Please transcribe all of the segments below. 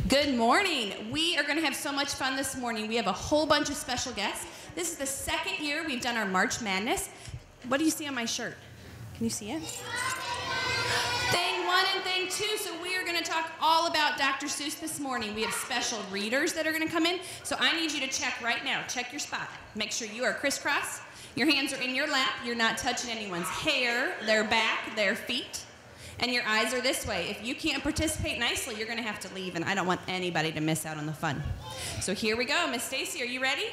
Good morning. We are going to have so much fun this morning. We have a whole bunch of special guests. This is the second year we've done our March Madness. What do you see on my shirt? Can you see it? Thing one and thing two. So we are going to talk all about Dr. Seuss this morning. We have special readers that are going to come in. So I need you to check right now. Check your spot. Make sure you are crisscross. Your hands are in your lap. You're not touching anyone's hair, their back, their feet. And your eyes are this way. If you can't participate nicely, you're going to have to leave, and I don't want anybody to miss out on the fun. So here we go. Miss Stacy, are you ready?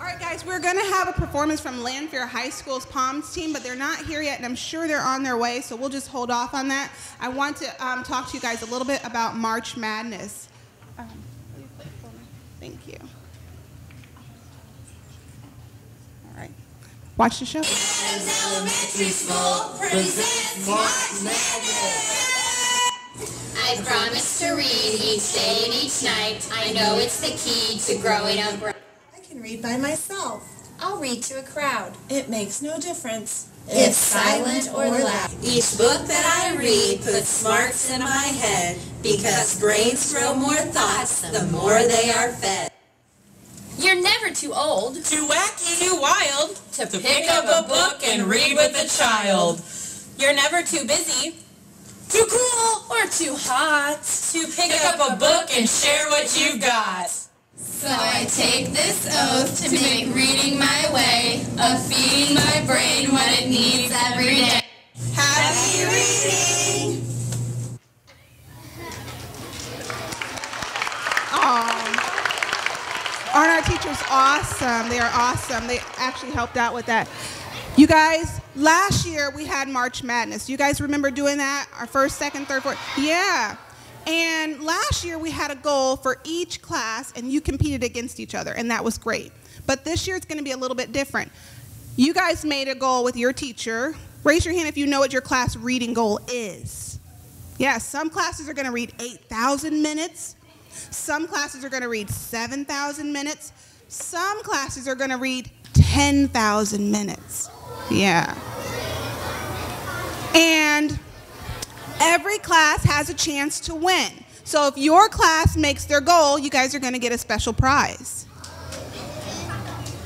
All right, guys, we're going to have a performance from Lanphier High School's Palms team, but they're not here yet, and I'm sure they're on their way, so we'll just hold off on that. I want to talk to you guys a little bit about March Madness. Will you play it for me? Thank you. All right. Watch the show. Adams Elementary School presents March Madness. I promise to read each day and each night. I know it's the key to growing up right. I can read by myself. I'll read to a crowd. It makes no difference If silent or loud. Each book that I read puts smarts in my head, because brains grow more thoughts the more they are fed. You're never too old Too wacky, too wild, to pick up a book and read with a child. You're never too busy, too cool, or too hot to pick up a book and share what you got. So I take this oath to make reading my way of feeding my brain what it needs every day. Happy reading! Aren't our teachers awesome? They are awesome. They actually helped out with that. You guys, last year we had March Madness. You guys remember doing that? Our first, second, third, fourth? Yeah. And last year we had a goal for each class, and you competed against each other, and that was great. But this year it's going to be a little bit different. You guys made a goal with your teacher. Raise your hand if you know what your class reading goal is. Yeah, some classes are going to read 8,000 minutes. Some classes are going to read 7,000 minutes. Some classes are going to read 10,000 minutes. Yeah. And every class has a chance to win. So if your class makes their goal, you guys are going to get a special prize.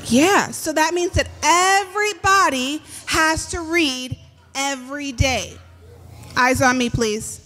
Yeah, so that means that everybody has to read every day. Eyes on me, please.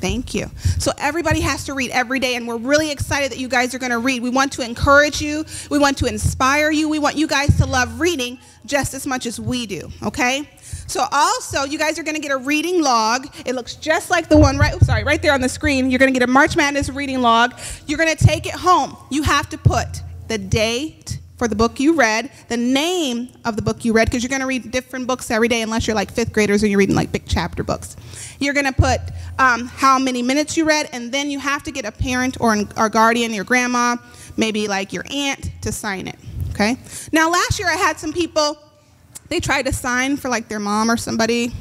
Thank you. So everybody has to read every day, and we're really excited that you guys are going to read. We want to encourage you. We want to inspire you. We want you guys to love reading just as much as we do, okay? So also, you guys are going to get a reading log. It looks just like the one right there on the screen. You're going to get a March Madness reading log. You're going to take it home. You have to put the date for the book you read, the name of the book you read, because you're going to read different books every day unless you're like fifth graders or you're reading like big chapter books. You're going to put how many minutes you read, and then you have to get a parent or guardian, your grandma, maybe like your aunt, to sign it, okay? Now, last year I had some people, they tried to sign for like their mom or somebody.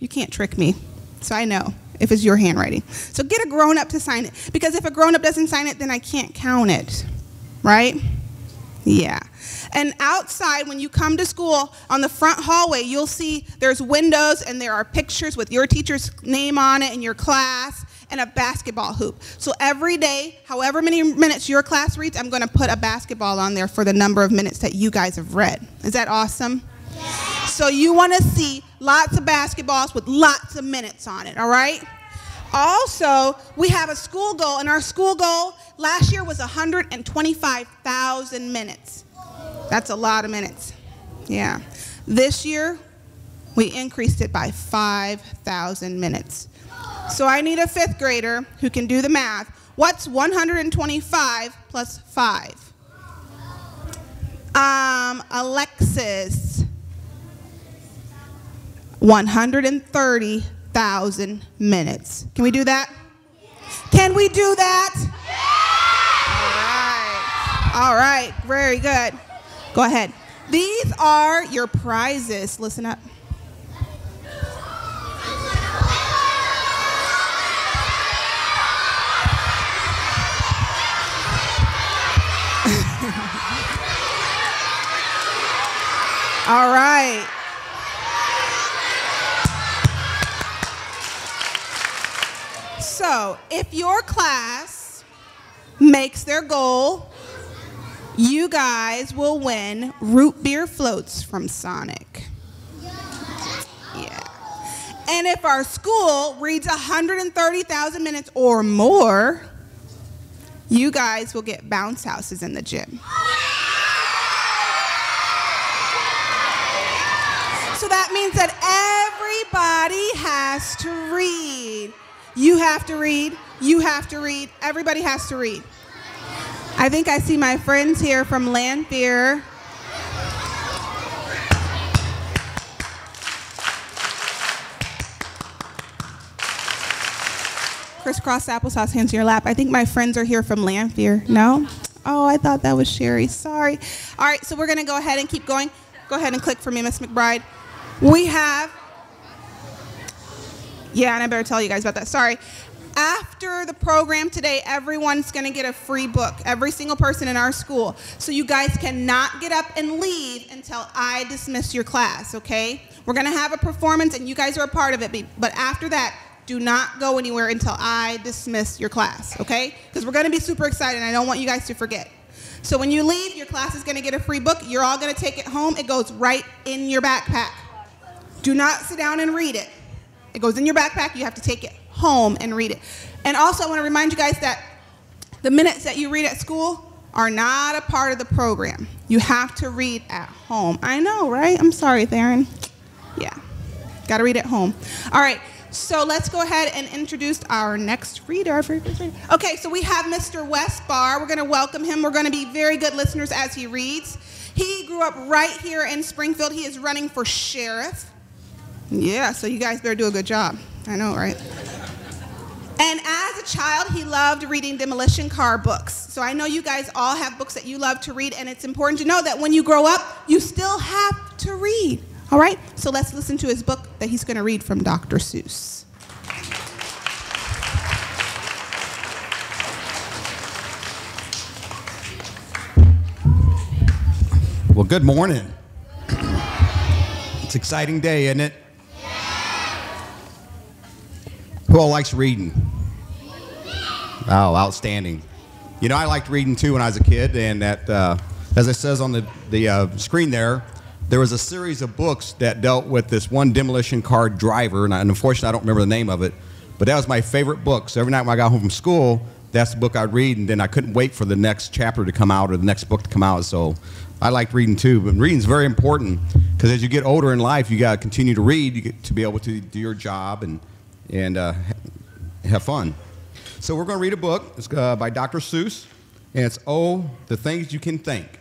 You can't trick me, so I know if it's your handwriting. So get a grown-up to sign it, because if a grown-up doesn't sign it, then I can't count it, right? Yeah. And outside, when you come to school, on the front hallway, you'll see there's windows and there are pictures with your teacher's name on it and your class and a basketball hoop. So every day, however many minutes your class reads, I'm going to put a basketball on there for the number of minutes that you guys have read. Is that awesome? Yeah. So you want to see lots of basketballs with lots of minutes on it, all right? Also, we have a school goal, and our school goal last year was 125,000 minutes. That's a lot of minutes. Yeah. This year, we increased it by 5,000 minutes. So I need a fifth grader who can do the math. What's 125 plus 5? Alexis. 130,000 minutes. Can we do that? Can we do that? All right, very good. Go ahead. These are your prizes. Listen up. All right. So, if your class makes their goal, you guys will win root beer floats from Sonic. Yeah. And if our school reads 130,000 minutes or more, you guys will get bounce houses in the gym. So that means that everybody has to read. You have to read. You have to read. Everybody has to read. I think I see my friends here from Lanphier. Crisscross applesauce, hands in your lap. I think my friends are here from Lanphier. No? Oh, I thought that was Sherry. Sorry. All right, so we're going to go ahead and keep going. Go ahead and click for me, Miss McBride. We have, yeah, and I better tell you guys about that. Sorry. After the program today, everyone's going to get a free book, every single person in our school. So you guys cannot get up and leave until I dismiss your class, okay? We're going to have a performance, and you guys are a part of it. But after that, do not go anywhere until I dismiss your class, okay? Because we're going to be super excited, and I don't want you guys to forget. So when you leave, your class is going to get a free book. You're all going to take it home. It goes right in your backpack. Do not sit down and read it. It goes in your backpack. You have to take it home and read it. And also, I want to remind you guys that the minutes that you read at school are not a part of the program. You have to read at home. I know, right? I'm sorry, Theron. Yeah, got to read at home. All right, so let's go ahead and introduce our next reader. Okay, so we have Mr. Wes Barr. We're going to welcome him. We're going to be very good listeners as he reads. He grew up right here in Springfield. He is running for sheriff. Yeah, so you guys better do a good job. I know, right? And as a child, he loved reading demolition car books. So I know you guys all have books that you love to read, and it's important to know that when you grow up, you still have to read. All right? So let's listen to his book that he's going to read from Dr. Seuss. Well, good morning. It's an exciting day, isn't it? Who all likes reading? Oh, outstanding. You know, I liked reading too when I was a kid, and that, as it says on the screen there was a series of books that dealt with this one demolition car driver, and unfortunately I don't remember the name of it, but that was my favorite book. So every night when I got home from school, that's the book I'd read, and then I couldn't wait for the next chapter to come out or the next book to come out. So I liked reading too, but reading's very important because as you get older in life, you got to continue to read you get to be able to do your job and have fun. So we're going to read a book. It's by Dr. Seuss, and it's Oh, the Things You Can Think.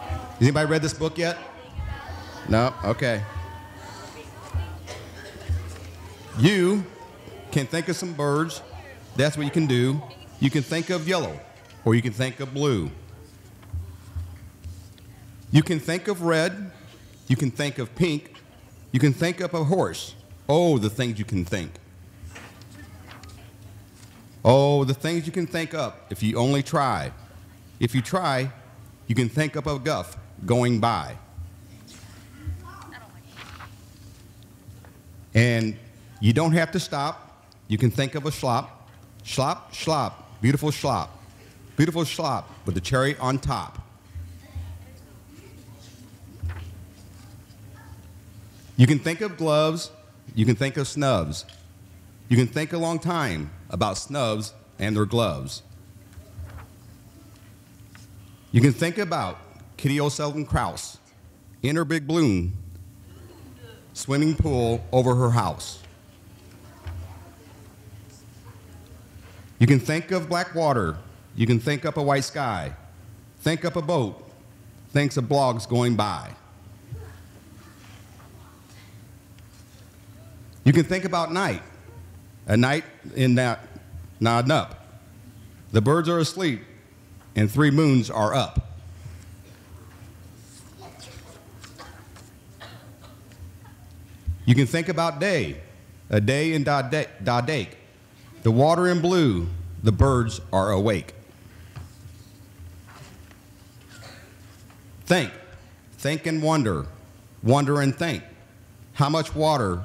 Has anybody read this book yet? No? Okay. You can think of some birds. That's what you can do. You can think of yellow, or you can think of blue. You can think of red. You can think of pink. You can think of a horse. Oh, the things you can think. Oh, the things you can think up if you only try. If you try, you can think up of guff going by. And you don't have to stop. You can think of a schlop. Schlop, schlop, beautiful schlop. Beautiful schlop with the cherry on top. You can think of gloves. You can think of snubs. You can think a long time about snubs and their gloves. You can think about Kitty O'Sullivan Krause in her big balloon swimming pool over her house. You can think of black water. You can think up a white sky. Think up a boat. Think of blogs going by. You can think about night, a night in that nodding up. The birds are asleep, and 3 moons are up. You can think about day, a day in Dodake. The water in blue, the birds are awake. Think and wonder and think. How much water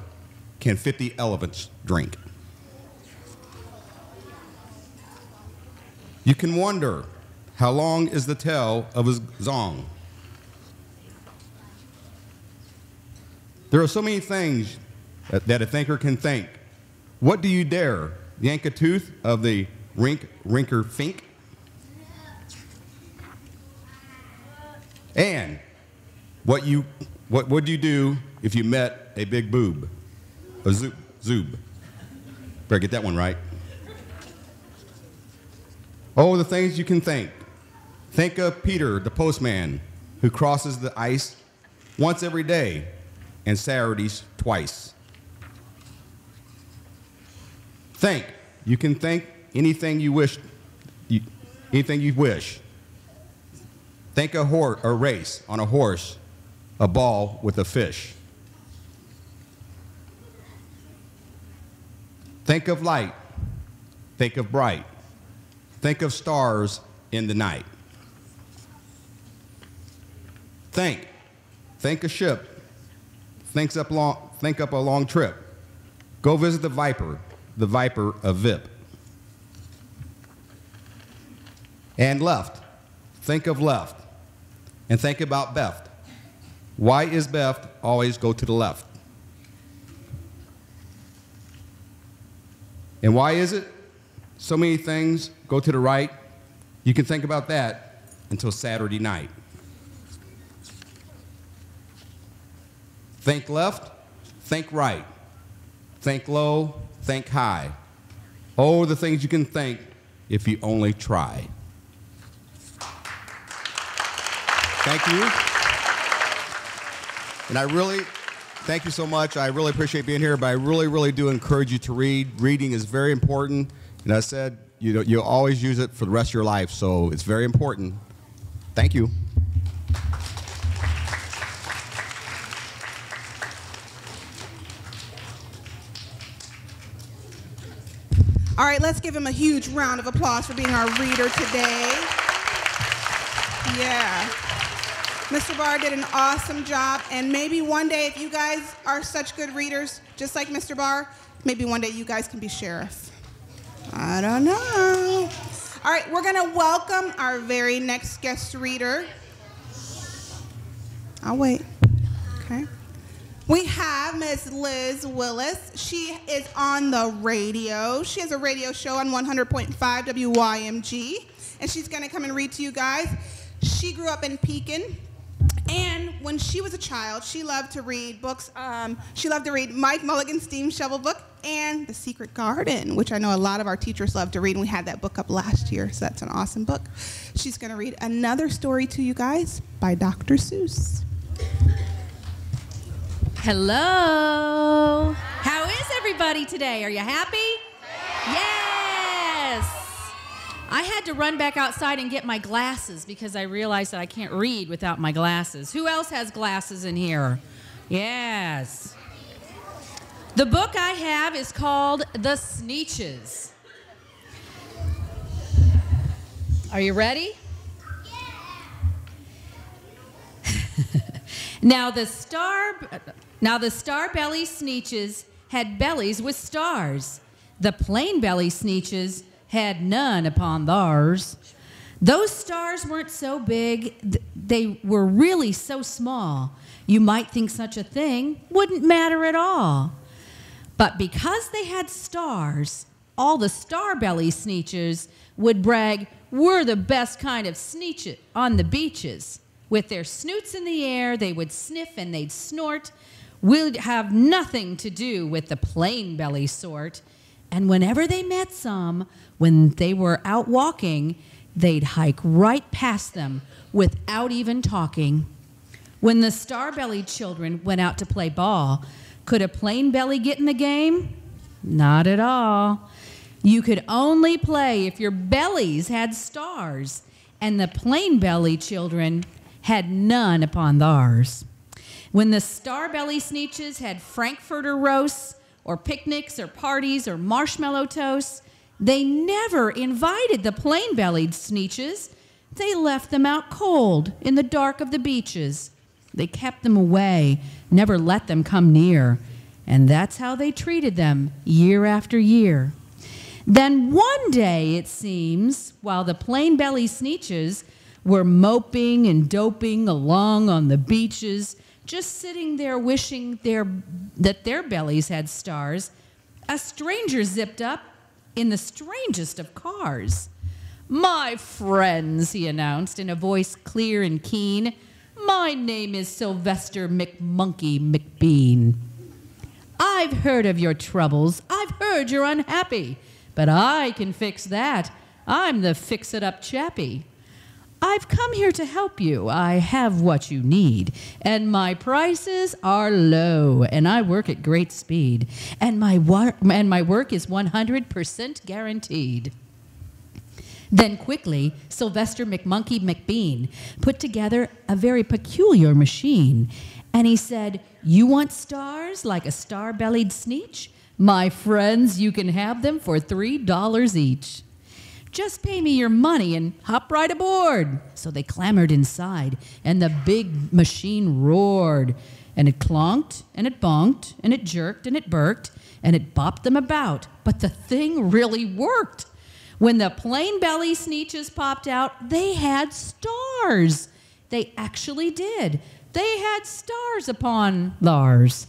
can 50 elephants drink? You can wonder, how long is the tail of his zong? There are so many things that a thinker can think. What do you dare? Yank a tooth of the rinker fink? And what would you do if you met a big boob? A zoob. Better get that one right. Oh, the things you can think. Think of Peter, the postman, who crosses the ice once every day and Saturdays twice. Think. You can think anything you wish. Anything you wish. Think a race on a horse, a ball with a fish. Think of light. Think of bright. Think of stars in the night. Think a ship. Think up a long trip. Go visit the viper of VIP. And left. Think of left. And think about Beth. Why is Beth always go to the left? And why is it so many things go to the right? You can think about that until Saturday night. Think left, think right. Think low, think high. Oh, the things you can think if you only try. Thank you. And I really, thank you so much. I really appreciate being here, but I really, really do encourage you to read. Reading is very important. And I said, you'll always use it for the rest of your life, so it's very important. Thank you. All right, let's give him a huge round of applause for being our reader today. Yeah. Mr. Barr did an awesome job, and maybe one day, if you guys are such good readers, just like Mr. Barr, maybe one day you guys can be sheriff. I don't know. All right, we're going to welcome our very next guest reader. I'll wait. Okay. We have Ms. Liz Willis. She is on the radio. She has a radio show on 100.5 WYMG, and she's going to come and read to you guys. She grew up in Pekin, and when she was a child, she loved to read books. She loved to read Mike Mulligan's Steam Shovel book and The Secret Garden, which I know a lot of our teachers love to read, and we had that book up last year, so that's an awesome book. She's going to read another story to you guys by Dr. Seuss. Hello. How is everybody today? Are you happy? Yes. I had to run back outside and get my glasses because I realized that I can't read without my glasses. Who else has glasses in here? Yes. The book I have is called The Sneetches. Are you ready? Now the star-belly Sneetches had bellies with stars. The plain-belly Sneetches had none upon theirs. Those stars weren't so big, they were really so small. You might think such a thing wouldn't matter at all. But because they had stars, all the star-belly Sneetches would brag, "We're the best kind of Sneetch on the beaches." With their snoots in the air, they would sniff and they'd snort. We'd have nothing to do with the plain belly sort. And whenever they met some, when they were out walking, they'd hike right past them without even talking. When the star-bellied children went out to play ball, could a plain belly get in the game? Not at all. You could only play if your bellies had stars, and the plain belly children had none upon theirs. When the star-belly Sneetches had Frankfurter roasts, or picnics, or parties, or marshmallow toasts, they never invited the plain-bellied Sneetches. They left them out cold in the dark of the beaches. They kept them away, never let them come near, and that's how they treated them year after year. Then one day, it seems, while the plain belly Sneetches were moping and doping along on the beaches, just sitting there wishing that their bellies had stars, a stranger zipped up in the strangest of cars. "My friends," he announced in a voice clear and keen, "my name is Sylvester McMonkey McBean. I've heard of your troubles. I've heard you're unhappy. But I can fix that. I'm the fix-it-up chappie. I've come here to help you. I have what you need. And my prices are low. And I work at great speed. And my work is 100% guaranteed." Then quickly, Sylvester McMonkey McBean put together a very peculiar machine. And he said, "You want stars like a star-bellied Sneetch? My friends, you can have them for $3 each. Just pay me your money and hop right aboard." So they clambered inside, and the big machine roared. And it clonked, and it bonked, and it jerked, and it burked, and it bopped them about. But the thing really worked. When the plain belly Sneetches popped out, they had stars. They actually did. They had stars upon theirs.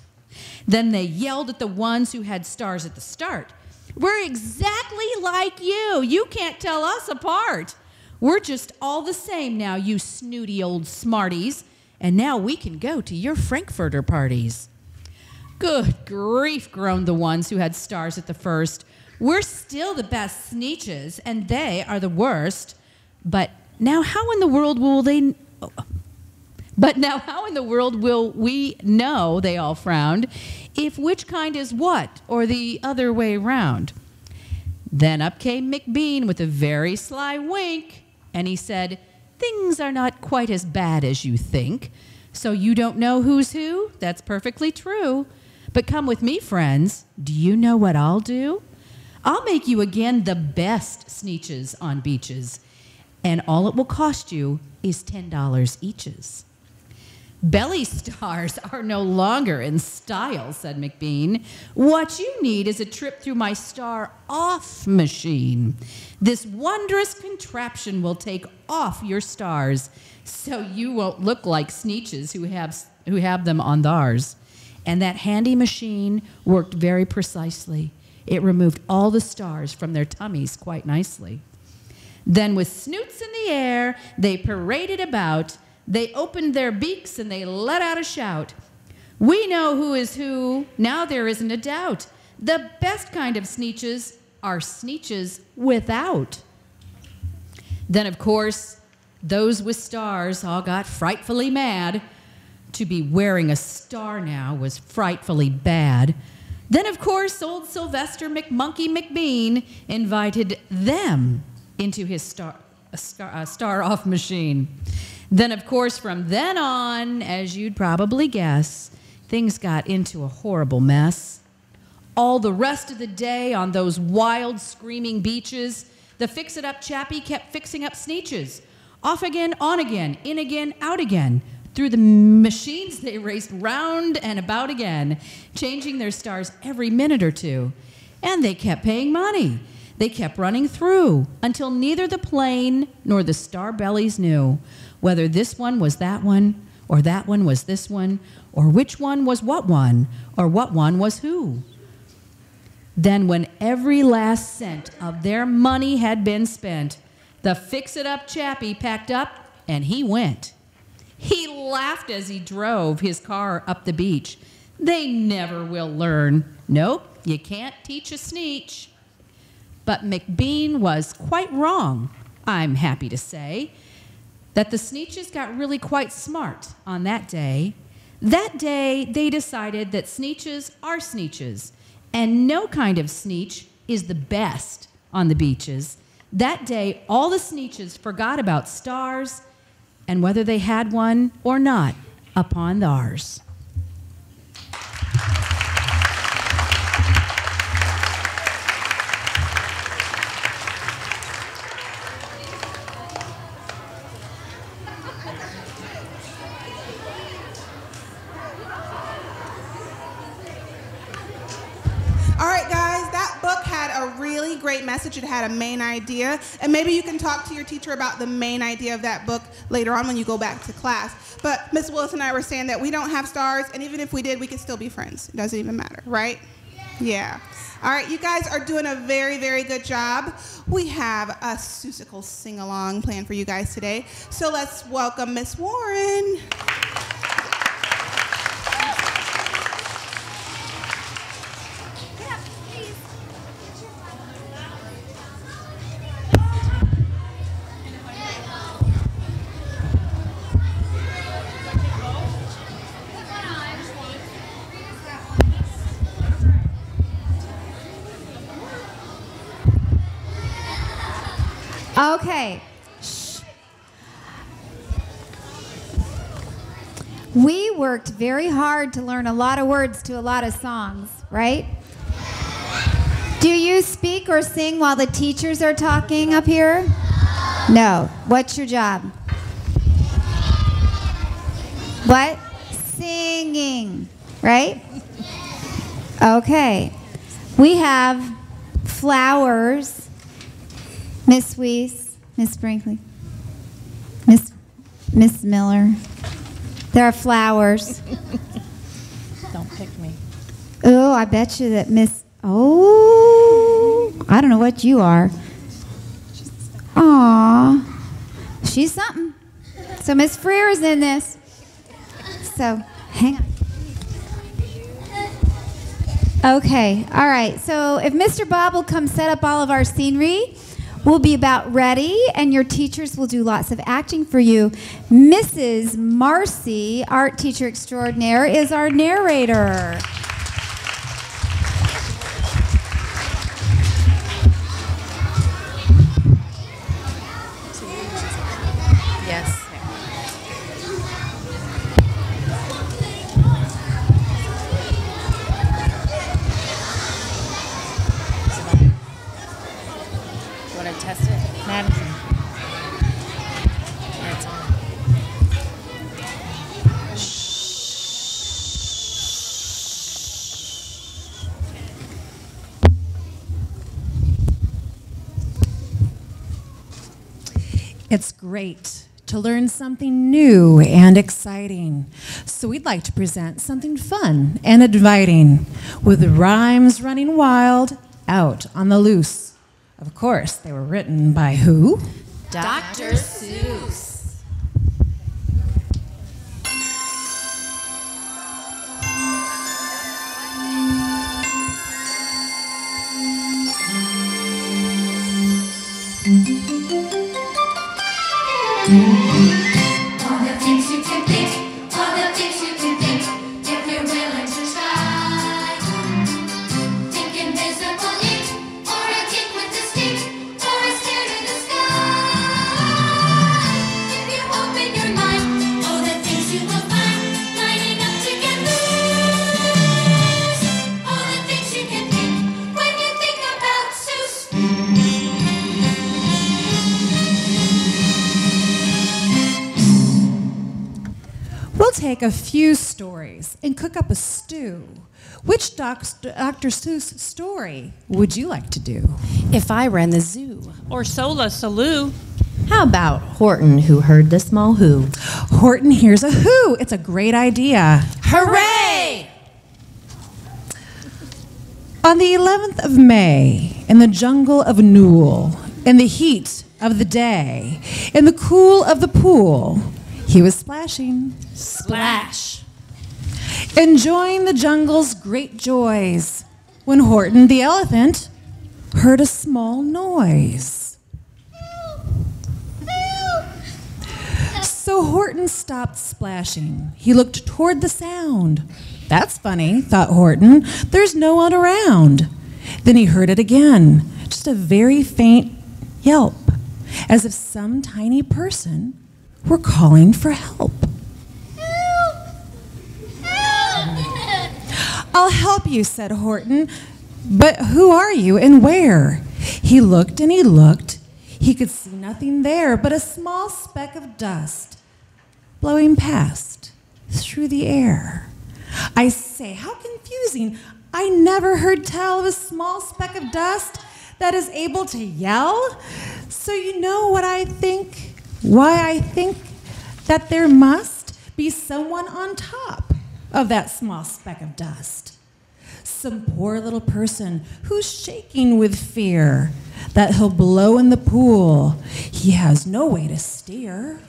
Then they yelled at the ones who had stars at the start. "We're exactly like you. You can't tell us apart. We're just all the same now, you snooty old smarties. And now we can go to your Frankfurter parties." "Good grief," groaned the ones who had stars at the first. "We're still the best Sneetches, and they are the worst. But now how in the world will we know," they all frowned, "if which kind is what, or the other way round?" Then up came McBean with a very sly wink, and he said, "Things are not quite as bad as you think. So you don't know who's who? That's perfectly true. But come with me, friends. Do you know what I'll do? I'll make you again the best Sneetches on beaches, and all it will cost you is $10 eaches." "Belly stars are no longer in style," said McBean. "What you need is a trip through my star-off machine. This wondrous contraption will take off your stars, so you won't look like Sneetches who have them on theirs." And that handy machine worked very precisely. It removed all the stars from their tummies quite nicely. Then with snoots in the air, they paraded about. They opened their beaks and they let out a shout. "We know who is who, now there isn't a doubt. The best kind of Sneetches are Sneetches without." Then, of course, those with stars all got frightfully mad. To be wearing a star now was frightfully bad. Then, of course, old Sylvester McMonkey McBean invited them into his star-off machine. Then, of course, from then on, as you'd probably guess, things got into a horrible mess. All the rest of the day on those wild, screaming beaches, the fix-it-up chappie kept fixing up Sneetches. Off again, on again, in again, out again. Through the machines, they raced round and about again, changing their stars every minute or two. And they kept paying money. They kept running through until neither the plane nor the star bellies knew whether this one was that one, or that one was this one, or which one was what one, or what one was who. Then when every last cent of their money had been spent, the fix-it-up chappie packed up and he went. He laughed as he drove his car up the beach. They never will learn. Nope, you can't teach a Sneetch. But McBean was quite wrong, I'm happy to say, that the Sneetches got really quite smart on that day. That day, they decided that Sneetches are Sneetches, and no kind of Sneetch is the best on the beaches. That day, all the Sneetches forgot about stars and whether they had one or not upon theirs. All right, guys, that book had a really great message. It had a main idea. And maybe you can talk to your teacher about the main idea of that book later on when you go back to class. But Miss Willis and I were saying that we don't have stars, and even if we did, we could still be friends. It doesn't even matter, right? Yeah. All right, you guys are doing a very, very good job. We have a Seussical sing-along planned for you guys today. So let's welcome Miss Warren. Okay. Shh. We worked very hard to learn a lot of words to a lot of songs, right? Do you speak or sing while the teachers are talking up here? No. What's your job? What? Singing, right? Okay. We have flowers. Miss Weiss, Miss Brinkley, Miss Miller. There are flowers. Don't pick me. Oh, I bet you that Miss. Oh, I don't know what you are. Aw, she's something. So Miss Freer's in this. So hang on. Okay, all right. So if Mr. Bob will come set up all of our scenery. We'll be about ready, and your teachers will do lots of acting for you. Mrs. Marcy, art teacher extraordinaire, is our narrator. Yes. Test it. Madison. It's on. It's great to learn something new and exciting. So we'd like to present something fun and inviting with rhymes running wild out on the loose. Of course, they were written by who? Dr. Seuss. All the things you can think, all the things you can think, if you're willing to try. Think invisible ink, or a kick with a stick, or a stare to the sky. If you open your mind, all the things you will find, lining up to get loose. All the things you can think, when you think about Seuss. We'll take a few stories and cook up a stew. Which Dr. Seuss story would you like to do? If I ran the zoo. Or Sola Saloo. How about Horton, who heard the small who? Horton hears a who. It's a great idea. Hooray! On the 11th of May, in the jungle of Newell, in the heat of the day, in the cool of the pool, he was splashing. Splash. Enjoying the jungle's great joys, when Horton the elephant heard a small noise. So Horton stopped splashing. He looked toward the sound. That's funny, thought Horton. There's no one around. Then he heard it again, just a very faint yelp, as if some tiny person were calling for help. I'll help you, said Horton. But who are you and where? He looked and he looked. He could see nothing there but a small speck of dust blowing past through the air. I say, how confusing. I never heard tell of a small speck of dust that is able to yell? So you know what I think? Why I think that there must be someone on top of that small speck of dust. Some poor little person who's shaking with fear that he'll blow in the pool. He has no way to steer.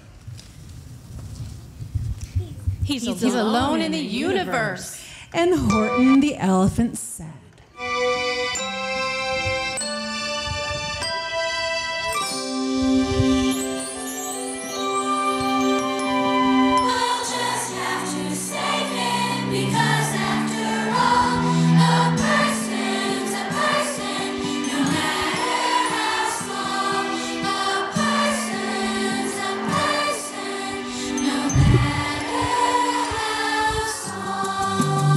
He's alone in the universe. And Horton the elephant said, We'll just have to save him because after all, a person's a person, no matter how small. A person's a person, no matter how small.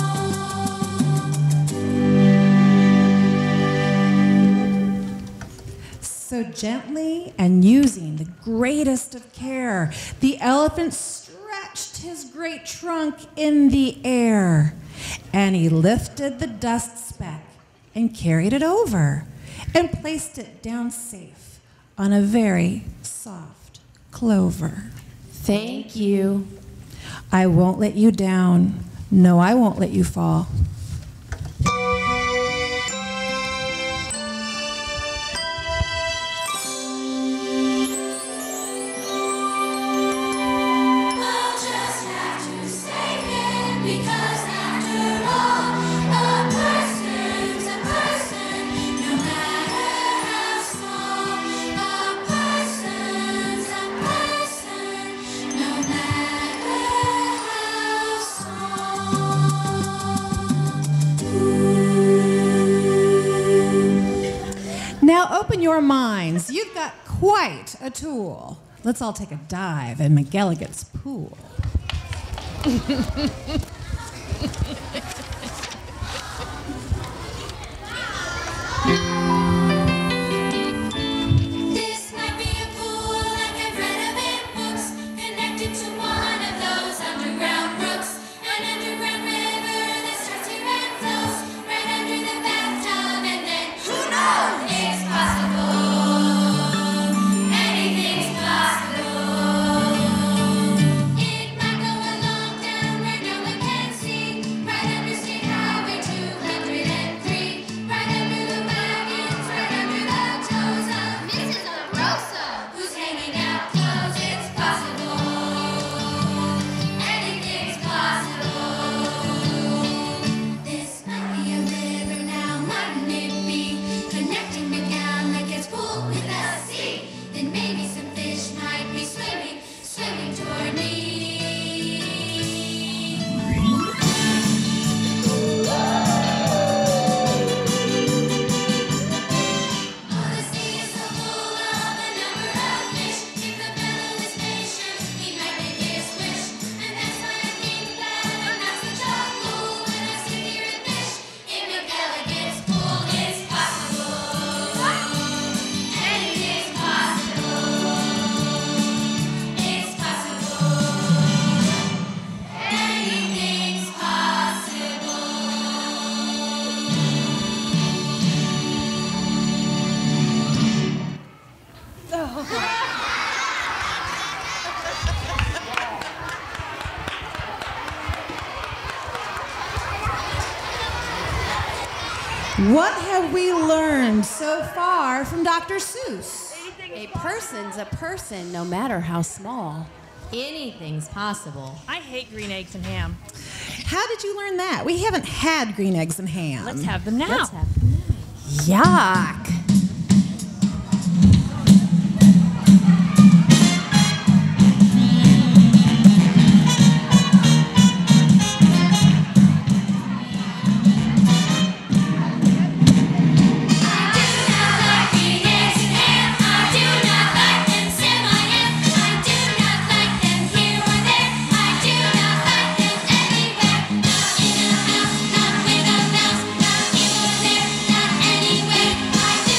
so gently and using the greatest of care, the elephant stretched his great trunk in the air, and he lifted the dust speck and carried it over and placed it down safe on a very soft clover. Thank you. I won't let you down. No, I won't let you fall. We'll just have to save him because after all, a person's a person, no matter how small. A person's a person, no matter how small. Now open your minds. You've got quite a tool. Let's all take a dive in McElligot's pool. This might be a pool like I've read of in books, connected to one of those underground brooks, an underground river that starts here and flows right under the bathtub, and then who knows? It's possible. Anything's possible. It might go along down where no one can see, right under State Highway 203, right under the wagons, right under the toes of Mrs. Rosa, who's hanging out clothes. It's possible. Anything's possible. This might be a river now, mightn't it be? Connecting McElligot's pool with the sea. Then maybe some fish might be swimming toward me. Oh, the sea is so full of a number of fish. If the fellow is patient, he might make his wish. And that's why I think that I'm not such a fool when I sit here and fish in McElligot's pool. It's possible. Anything's possible. It's possible. Anything's possible. What have we learned so far from Dr. Seuss? A person's a person, no matter how small. Anything's possible. I hate green eggs and ham. How did you learn that? We haven't had green eggs and ham. Let's have them now. Let's have them now. Yuck. Not with a mouse, not in a mouse, not in or there, not anywhere. I do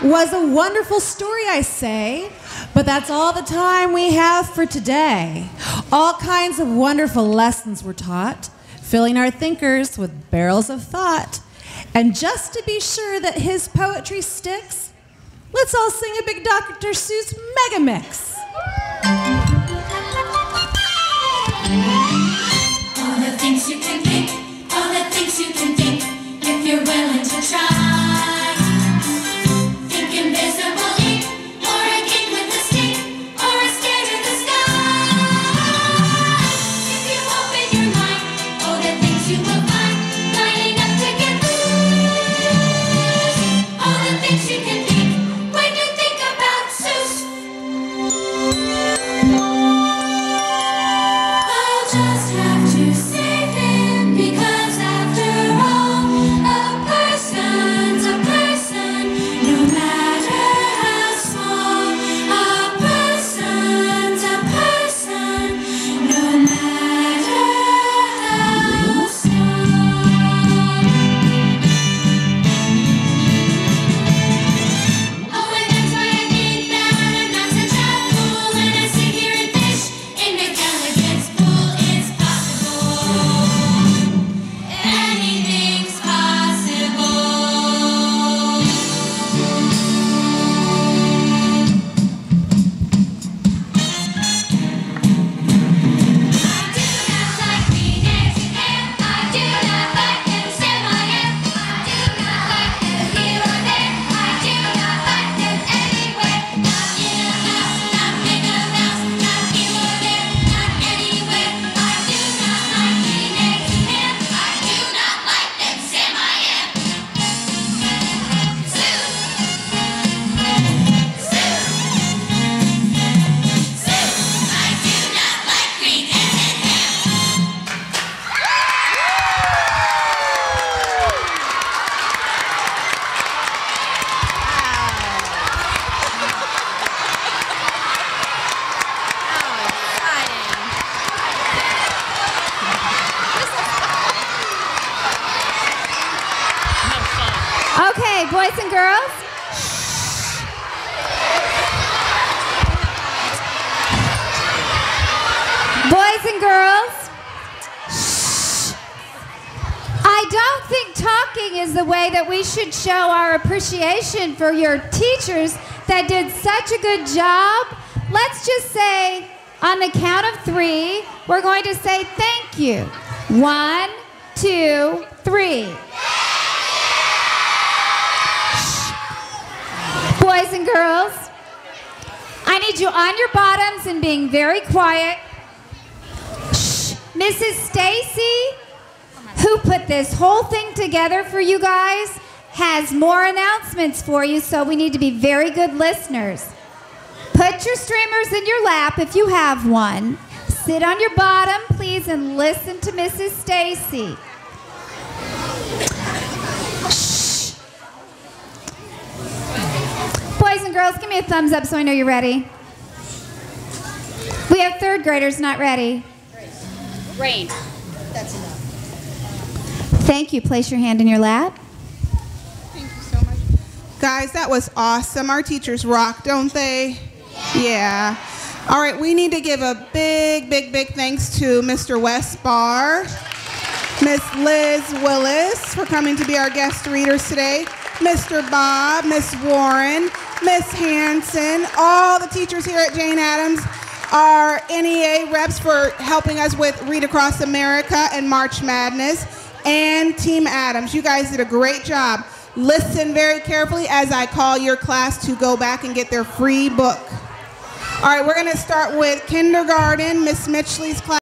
Was a wonderful story, I say, but that's all the time we have for today. All kinds of wonderful lessons were taught, filling our thinkers with barrels of thought. And just to be sure that his poetry sticks, let's all sing a big Dr. Seuss mega mix. All the things you can think, all the things you can think, if you're willing to try. Think invisible ink, or a king with a stick, or a stair to the sky. If you open your mind, all the things you will find, lining up to get loose. All the things you can think, when you think about Seuss. I'll just have to save him, because after all, a person's a person, no matter how small. A person's a person, no matter how small. Oh, and that's why I think that I'm not such a fool when I sit here and fish in McDelicate's pool. It's possible. Anything's possible. I do not like green eggs and ham. I do not like them Sam I am. I do not like them here or there. I do not like them anywhere. Not in a house, not in a mouse, not here or there, not anywhere. I do not like green eggs and ham. I do not like them Sam I am. Sue. Sue. Sue. I do not like green eggs and ham. Okay, boys and girls. Boys and girls. I don't think talking is the way that we should show our appreciation for your teachers that did such a good job. Let's just say, on the count of 3, we're going to say thank you. 1, 2, 3. Boys and girls, I need you on your bottoms and being very quiet. Shh. Mrs. Stacy, who put this whole thing together for you guys, has more announcements for you, so we need to be very good listeners. Put your streamers in your lap if you have one. Sit on your bottom, please, and listen to Mrs. Stacy. Boys and girls, give me a thumbs up so I know you're ready. We have 3rd graders not ready. Rain. That's enough. Thank you. Place your hand in your lap. Thank you so much. Guys, that was awesome. Our teachers rock, don't they? Yeah. All right, we need to give a big, big, big thanks to Mr. Wes Barr, Miss Liz Willis for coming to be our guest readers today, Mr. Bob, Miss Warren, Miss Hanson, all the teachers here at Jane Addams, our NEA reps for helping us with Read Across America and March Madness, and Team Addams. You guys did a great job. Listen very carefully as I call your class to go back and get their free book. All right, we're going to start with kindergarten, Miss Mitchley's class.